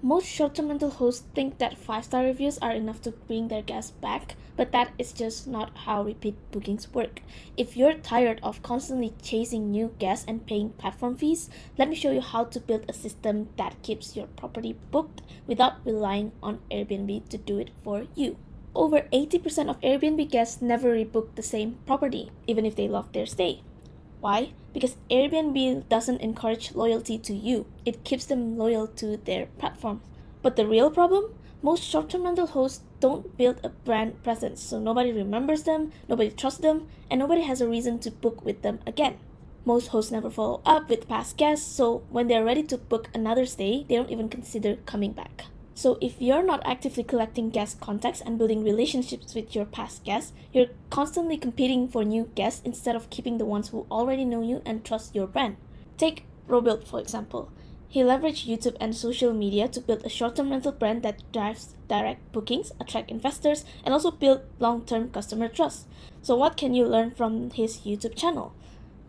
Most short-term rental hosts think that 5-star reviews are enough to bring their guests back, but that is just not how repeat bookings work. If you're tired of constantly chasing new guests and paying platform fees, let me show you how to build a system that keeps your property booked without relying on Airbnb to do it for you. Over 80% of Airbnb guests never rebook the same property, even if they love their stay. Why? Because Airbnb doesn't encourage loyalty to you. It keeps them loyal to their platform. But the real problem? Most short-term rental hosts don't build a brand presence, so nobody remembers them, nobody trusts them, and nobody has a reason to book with them again. Most hosts never follow up with past guests, so when they're ready to book another stay, they don't even consider coming back. So if you're not actively collecting guest contacts and building relationships with your past guests, you're constantly competing for new guests instead of keeping the ones who already know you and trust your brand. Take Rebooked, for example. He leveraged YouTube and social media to build a short-term rental brand that drives direct bookings, attract investors, and also build long-term customer trust. So what can you learn from his YouTube channel?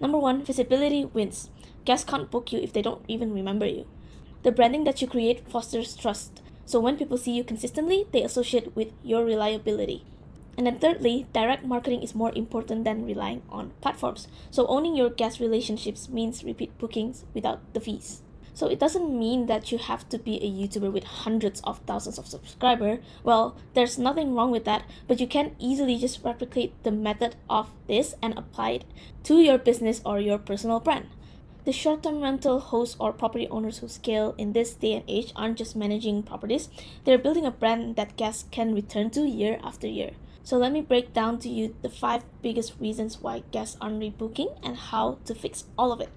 Number 1, visibility wins. Guests can't book you if they don't even remember you. The branding that you create fosters trust. So when people see you consistently, they associate with your reliability. And then thirdly, direct marketing is more important than relying on platforms. So owning your guest relationships means repeat bookings without the fees. So it doesn't mean that you have to be a YouTuber with hundreds of thousands of subscribers. Well, there's nothing wrong with that, but you can easily just replicate the method of this and apply it to your business or your personal brand. The short-term rental hosts or property owners who scale in this day and age aren't just managing properties, they're building a brand that guests can return to year after year. So let me break down to you the 5 biggest reasons why guests aren't rebooking and how to fix all of it.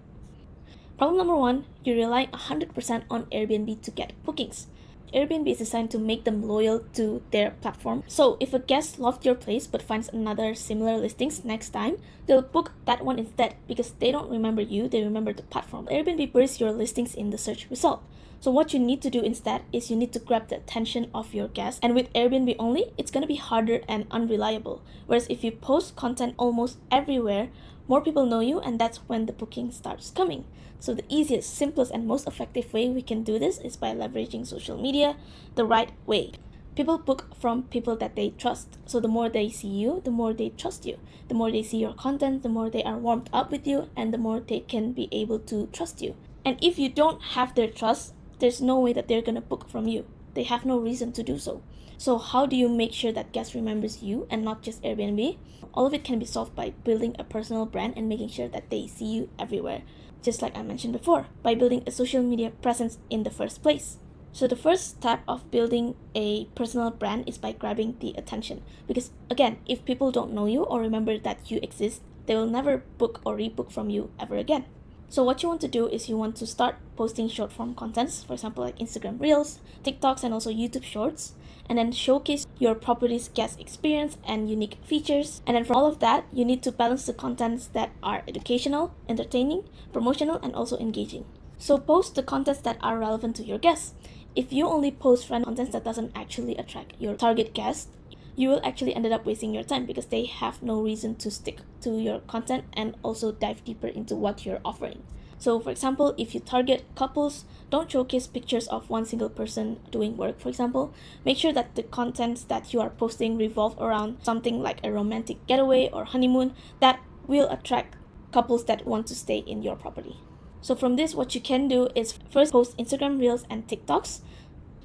Problem number 1, you rely 100% on Airbnb to get bookings. Airbnb is designed to make them loyal to their platform. So if a guest loved your place but finds another similar listings next time, they'll book that one instead because they don't remember you, they remember the platform. Airbnb buries your listings in the search result. So what you need to do instead is you need to grab the attention of your guests, and with Airbnb only, it's going to be harder and unreliable. Whereas if you post content almost everywhere, more people know you, and that's when the booking starts coming. So the easiest, simplest, and most effective way we can do this is by leveraging social media the right way. People book from people that they trust. So the more they see you, the more they trust you. The more they see your content, the more they are warmed up with you, and the more they can be able to trust you. And if you don't have their trust, there's no way that they're going to book from you. They have no reason to do so. So how do you make sure that guest remembers you and not just Airbnb? All of it can be solved by building a personal brand and making sure that they see you everywhere. Just like I mentioned before, by building a social media presence in the first place. So the first step of building a personal brand is by grabbing the attention. Because again, if people don't know you or remember that you exist, they will never book or rebook from you ever again. So what you want to do is you want to start posting short form contents, for example like Instagram Reels, TikToks, and also YouTube Shorts, and then showcase your property's guest experience and unique features. And then for all of that, you need to balance the contents that are educational, entertaining, promotional, and also engaging. So post the contents that are relevant to your guests. If you only post random contents that doesn't actually attract your target guest, you will actually end up wasting your time because they have no reason to stick to your content and also dive deeper into what you're offering. So for example, if you target couples, don't showcase pictures of one single person doing work, for example. Make sure that the contents that you are posting revolve around something like a romantic getaway or honeymoon that will attract couples that want to stay in your property. So from this, what you can do is first post Instagram Reels and TikToks.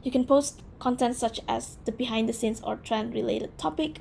You can post content such as the behind the scenes or trend related topic,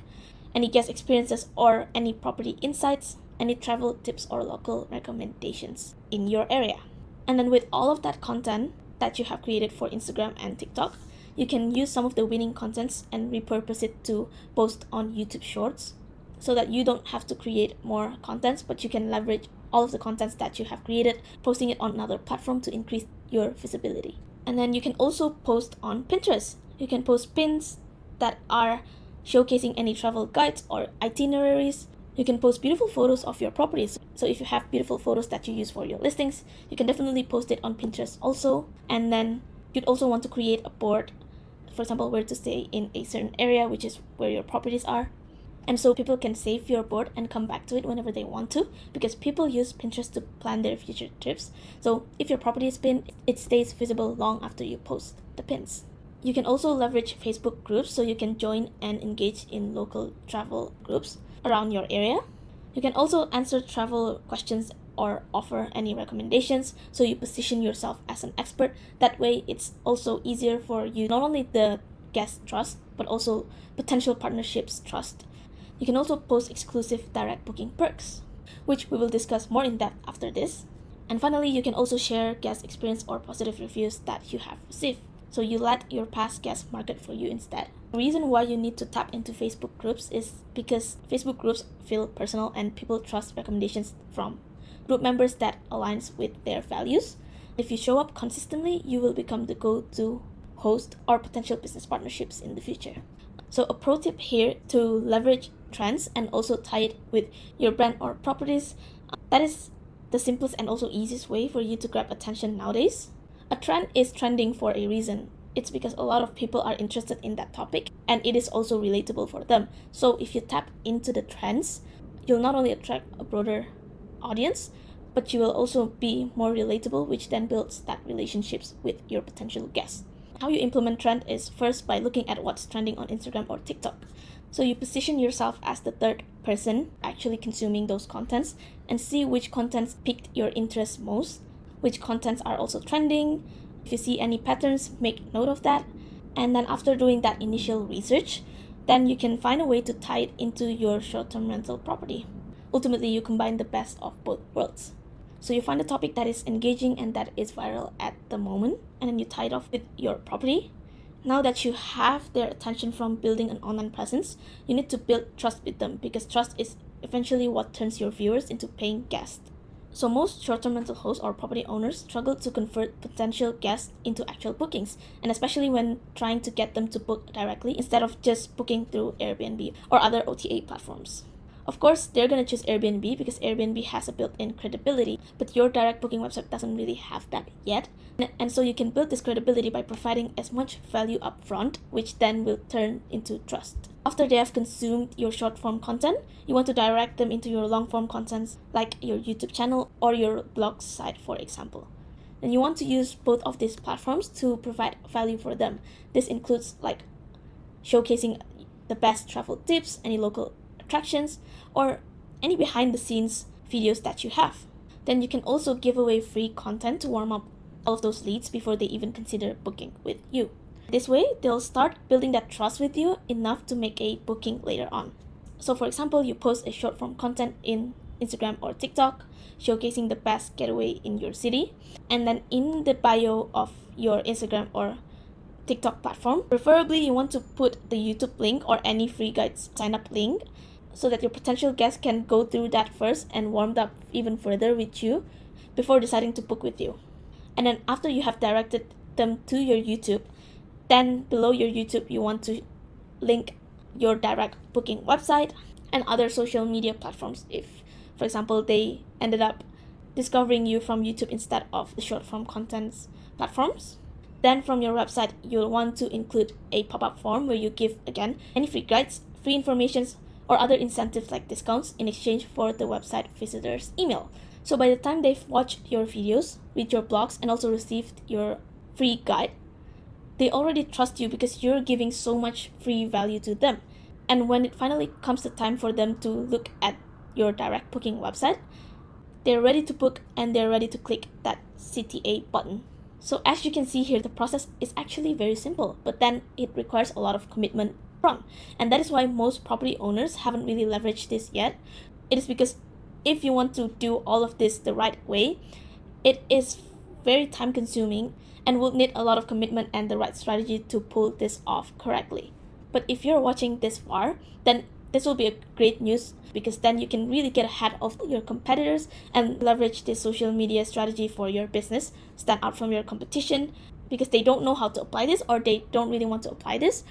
any guest experiences or any property insights, any travel tips or local recommendations in your area. And then with all of that content that you have created for Instagram and TikTok, you can use some of the winning contents and repurpose it to post on YouTube Shorts so that you don't have to create more contents, but you can leverage all of the contents that you have created, posting it on another platform to increase your visibility. And then you can also post on Pinterest. You can post pins that are showcasing any travel guides or itineraries. You can post beautiful photos of your properties. So if you have beautiful photos that you use for your listings, you can definitely post it on Pinterest also. And then you'd also want to create a board, for example, where to stay in a certain area, which is where your properties are. And so people can save your board and come back to it whenever they want to, because people use Pinterest to plan their future trips. So if your property is pinned, it stays visible long after you post the pins. You can also leverage Facebook groups, so you can join and engage in local travel groups around your area. You can also answer travel questions or offer any recommendations, so you position yourself as an expert. That way it's also easier for you, not only the guest trust, but also potential partnerships trust. You can also post exclusive direct booking perks, which we will discuss more in depth after this. And finally, you can also share guest experience or positive reviews that you have received, so you let your past guests market for you instead. The reason why you need to tap into Facebook groups is because Facebook groups feel personal and people trust recommendations from group members that aligns with their values. If you show up consistently, you will become the go-to host or potential business partnerships in the future. So a pro tip here to leverage trends and also tie it with your brand or properties. That is the simplest and also easiest way for you to grab attention nowadays. A trend is trending for a reason. It's because a lot of people are interested in that topic and it is also relatable for them. So if you tap into the trends, you'll not only attract a broader audience, but you will also be more relatable, which then builds that relationships with your potential guests. How you implement trend is first by looking at what's trending on Instagram or TikTok. So you position yourself as the third person actually consuming those contents and see which contents piqued your interest most, which contents are also trending. If you see any patterns, make note of that. And then after doing that initial research, then you can find a way to tie it into your short-term rental property. Ultimately, you combine the best of both worlds. So you find a topic that is engaging and that is viral at the moment, and then you tie it off with your property. Now that you have their attention from building an online presence, you need to build trust with them, because trust is eventually what turns your viewers into paying guests. So most short-term rental hosts or property owners struggle to convert potential guests into actual bookings, and especially when trying to get them to book directly instead of just booking through Airbnb or other OTA platforms. Of course, they're going to choose Airbnb because Airbnb has a built-in credibility, but your direct booking website doesn't really have that yet. And so you can build this credibility by providing as much value up front, which then will turn into trust. After they have consumed your short-form content, you want to direct them into your long-form contents like your YouTube channel or your blog site, for example. Then you want to use both of these platforms to provide value for them. This includes like showcasing the best travel tips, any local attractions, or any behind the scenes videos that you have. Then you can also give away free content to warm up all of those leads before they even consider booking with you. This way, they'll start building that trust with you enough to make a booking later on. So for example, you post a short form content in Instagram or TikTok showcasing the best getaway in your city, and then in the bio of your Instagram or TikTok platform, preferably you want to put the YouTube link or any free guides sign up link, so that your potential guests can go through that first and warmed up even further with you before deciding to book with you. And then after you have directed them to your YouTube, then below your YouTube you want to link your direct booking website and other social media platforms if, for example, they ended up discovering you from YouTube instead of the short form contents platforms. Then from your website, you'll want to include a pop-up form where you give, again, any free guides, free informations, or other incentives like discounts in exchange for the website visitors' email. So by the time they've watched your videos, read your blogs, and also received your free guide, they already trust you because you're giving so much free value to them. And when it finally comes the time for them to look at your direct booking website, they're ready to book and they're ready to click that CTA button. So as you can see here, the process is actually very simple, but then it requires a lot of commitment from. And that is why most property owners haven't really leveraged this yet. It is because if you want to do all of this the right way, it is very time consuming and will need a lot of commitment and the right strategy to pull this off correctly. But if you're watching this far, then this will be a great news, because then you can really get ahead of your competitors and leverage this social media strategy for your business, stand out from your competition, because they don't know how to apply this or they don't really want to apply this,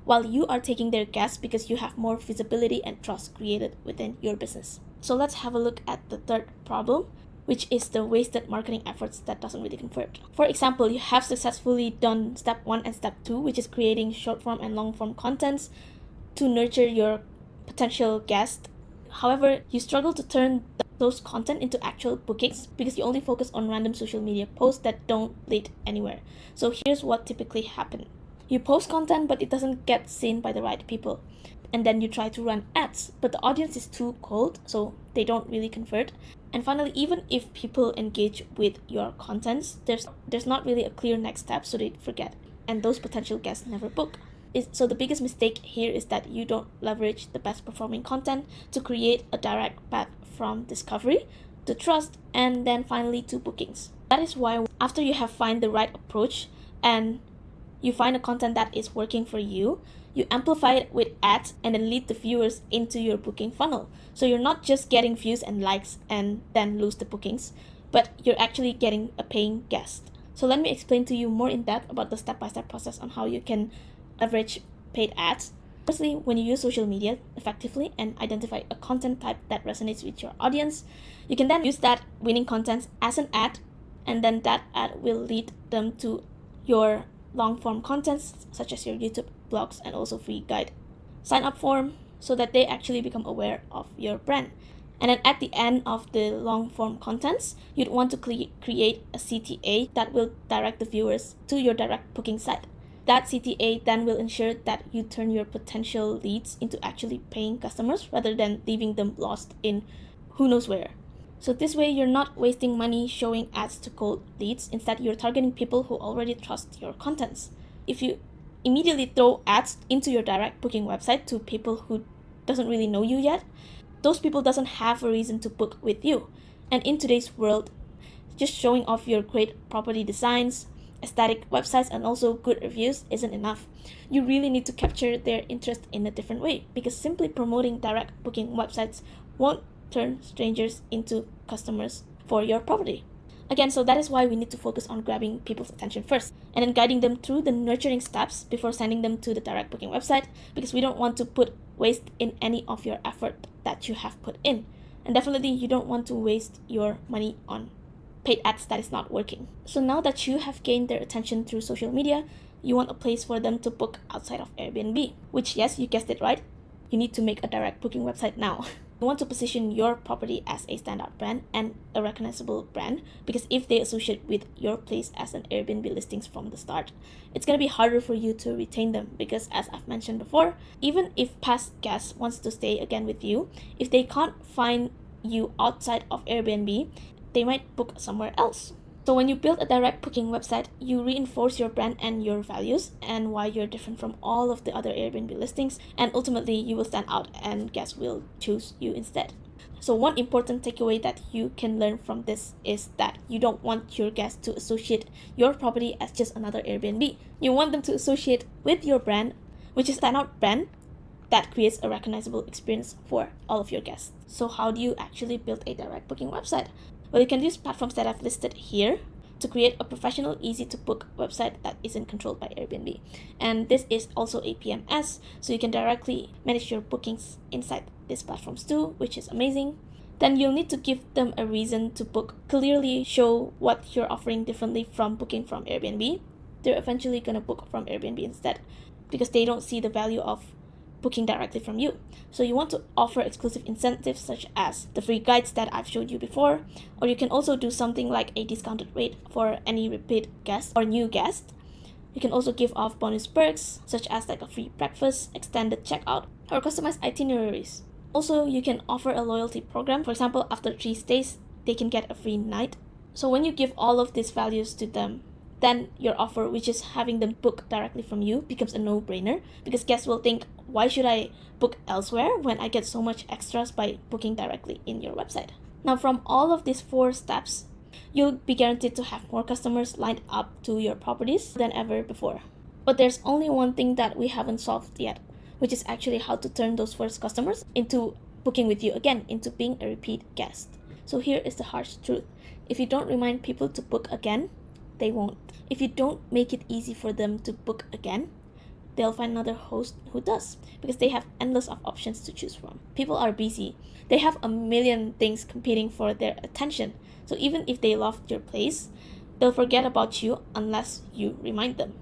while you are taking their guess because you have more visibility and trust created within your business. So let's have a look at the third problem, which is the wasted marketing efforts that doesn't really convert. For example, you have successfully done step 1 and step 2, which is creating short form and long form contents to nurture your potential guests. However, you struggle to turn those content into actual bookings because you only focus on random social media posts that don't lead anywhere. So here's what typically happens. You post content, but it doesn't get seen by the right people. And then you try to run ads, but the audience is too cold, so they don't really convert. And finally, even if people engage with your contents, there's not really a clear next step, so they forget. And those potential guests never book. So the biggest mistake here is that you don't leverage the best performing content to create a direct path from discovery to trust and then finally to bookings. That is why after you have found the right approach and you find a content that is working for you, you amplify it with ads and then lead the viewers into your booking funnel. So you're not just getting views and likes and then lose the bookings, but you're actually getting a paying guest. So let me explain to you more in depth about the step-by-step process on how you can leverage paid ads. Firstly, when you use social media effectively and identify a content type that resonates with your audience, you can then use that winning content as an ad, and then that ad will lead them to your long-form contents such as your YouTube blogs and also free guide sign-up form so that they actually become aware of your brand. And then at the end of the long-form contents, you'd want to create a CTA that will direct the viewers to your direct booking site. That CTA then will ensure that you turn your potential leads into actually paying customers rather than leaving them lost in who knows where. So this way, you're not wasting money showing ads to cold leads. Instead, you're targeting people who already trust your contents. If you immediately throw ads into your direct booking website to people who doesn't really know you yet, those people doesn't have a reason to book with you. And in today's world, just showing off your great property designs, aesthetic websites, and also good reviews isn't enough. You really need to capture their interest in a different way, because simply promoting direct booking websites won't turn strangers into customers for your property. Again, so that is why we need to focus on grabbing people's attention first and then guiding them through the nurturing steps before sending them to the direct booking website, because we don't want to put waste in any of your effort that you have put in. And definitely you don't want to waste your money on paid ads that is not working. So now that you have gained their attention through social media, you want a place for them to book outside of Airbnb, which, yes, you guessed it right, you need to make a direct booking website now. You want to position your property as a standout brand and a recognizable brand, because if they associate with your place as an Airbnb listings from the start, it's going to be harder for you to retain them, because as I've mentioned before, even if past guests wants to stay again with you, if they can't find you outside of Airbnb, they might book somewhere else. So when you build a direct booking website, you reinforce your brand and your values and why you're different from all of the other Airbnb listings, and ultimately you will stand out and guests will choose you instead. So one important takeaway that you can learn from this is that you don't want your guests to associate your property as just another Airbnb. You want them to associate with your brand, which is a standout brand that creates a recognizable experience for all of your guests. So how do you actually build a direct booking website? Well, you can use platforms that I've listed here to create a professional, easy-to-book website that isn't controlled by Airbnb. And this is also a PMS, so you can directly manage your bookings inside these platforms too, which is amazing. Then you'll need to give them a reason to book, clearly show what you're offering differently from booking from Airbnb. They're eventually going to book from Airbnb instead, because they don't see the value of booking directly from you. So you want to offer exclusive incentives such as the free guides that I've showed you before, or you can also do something like a discounted rate for any repeat guest or new guest. You can also give off bonus perks such as like a free breakfast, extended checkout, or customized itineraries. Also, you can offer a loyalty program. For example, after 3 stays, they can get a free night. So when you give all of these values to them, then your offer, which is having them book directly from you, becomes a no-brainer, because guests will think, why should I book elsewhere when I get so much extras by booking directly in your website? Now, from all of these 4 steps, you'll be guaranteed to have more customers lined up to your properties than ever before. But there's only one thing that we haven't solved yet, which is actually how to turn those first customers into booking with you again, into being a repeat guest. So here is the harsh truth. If you don't remind people to book again, they won't. If you don't make it easy for them to book again, they'll find another host who does, because they have endless of options to choose from. People are busy. They have a million things competing for their attention. So even if they love your place, they'll forget about you unless you remind them.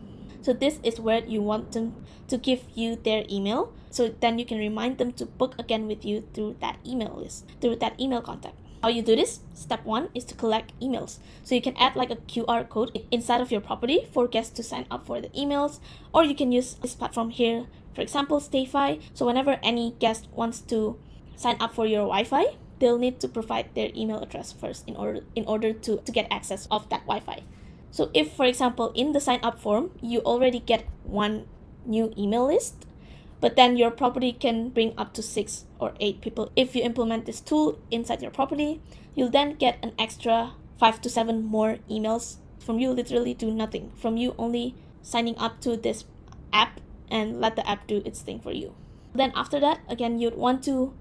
So this is where you want them to give you their email, so then you can remind them to book again with you through that email list, through that email contact. How you do this? Step 1 is to collect emails. So you can add like a QR code inside of your property for guests to sign up for the emails, or you can use this platform here, for example, StayFi. So whenever any guest wants to sign up for your Wi-Fi, they'll need to provide their email address first in order to get access of that Wi-Fi. So if, for example, in the sign up form, you already get one new email list, but then your property can bring up to 6 or 8 people. If you implement this tool inside your property, you'll then get an extra 5 to 7 more emails from you literally do nothing, from you only signing up to this app and let the app do its thing for you. Then after that, again, you'd want to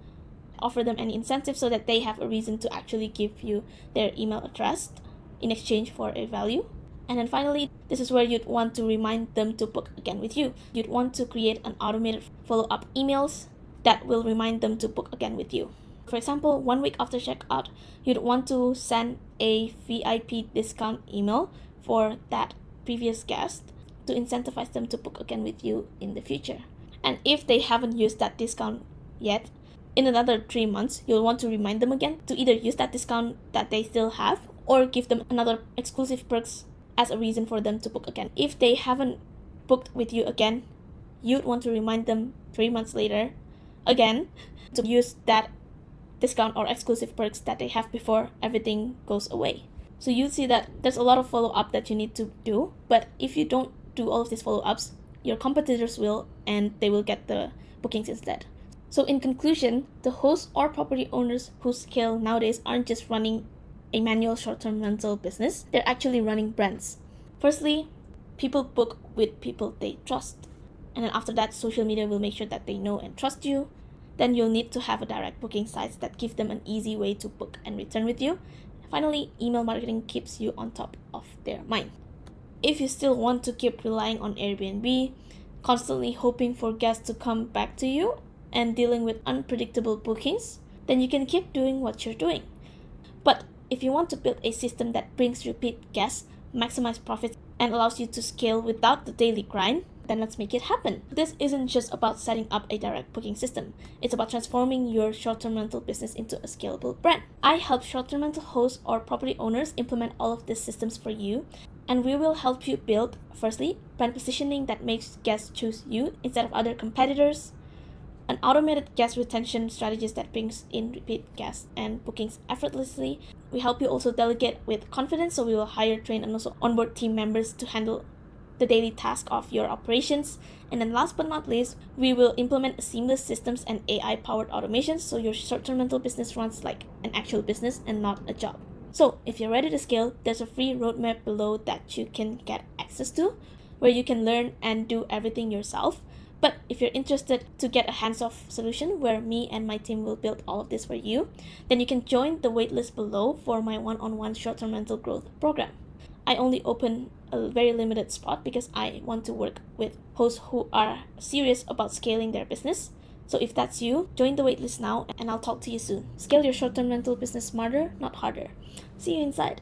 offer them any incentive so that they have a reason to actually give you their email address in exchange for a value. And then finally, this is where you'd want to remind them to book again with you. You'd want to create an automated follow-up emails that will remind them to book again with you. For example, 1 week after checkout, you'd want to send a VIP discount email for that previous guest to incentivize them to book again with you in the future. And if they haven't used that discount yet, in another 3 months, you'll want to remind them again to either use that discount that they still have or give them another exclusive perks as a reason for them to book again. If they haven't booked with you again, you'd want to remind them 3 months later again to use that discount or exclusive perks that they have before everything goes away. So you'll see that there's a lot of follow-up that you need to do, but if you don't do all of these follow-ups, your competitors will, and they will get the bookings instead. So in conclusion, the hosts or property owners who scale nowadays aren't just running a manual short-term rental business, they're actually running brands. Firstly, people book with people they trust. And then after that, social media will make sure that they know and trust you. Then you'll need to have a direct booking sites that give them an easy way to book and return with you. Finally, email marketing keeps you on top of their mind. If you still want to keep relying on Airbnb, constantly hoping for guests to come back to you, and dealing with unpredictable bookings, then you can keep doing what you're doing. But if you want to build a system that brings repeat guests, maximize profits, and allows you to scale without the daily grind, then let's make it happen. This isn't just about setting up a direct booking system. It's about transforming your short-term rental business into a scalable brand. I help short-term rental hosts or property owners implement all of these systems for you, and we will help you build, firstly, brand positioning that makes guests choose you instead of other competitors, an automated guest retention strategies that brings in repeat guests and bookings effortlessly. We help you also delegate with confidence, so we will hire, train, and also onboard team members to handle the daily task of your operations. And then last but not least, we will implement seamless systems and AI-powered automations so your short-term rental business runs like an actual business and not a job. So if you're ready to scale, there's a free roadmap below that you can get access to, where you can learn and do everything yourself. But if you're interested to get a hands-off solution where me and my team will build all of this for you, then you can join the waitlist below for my one-on-one short-term rental growth program. I only open a very limited spot because I want to work with hosts who are serious about scaling their business. So if that's you, join the waitlist now and I'll talk to you soon. Scale your short-term rental business smarter, not harder. See you inside.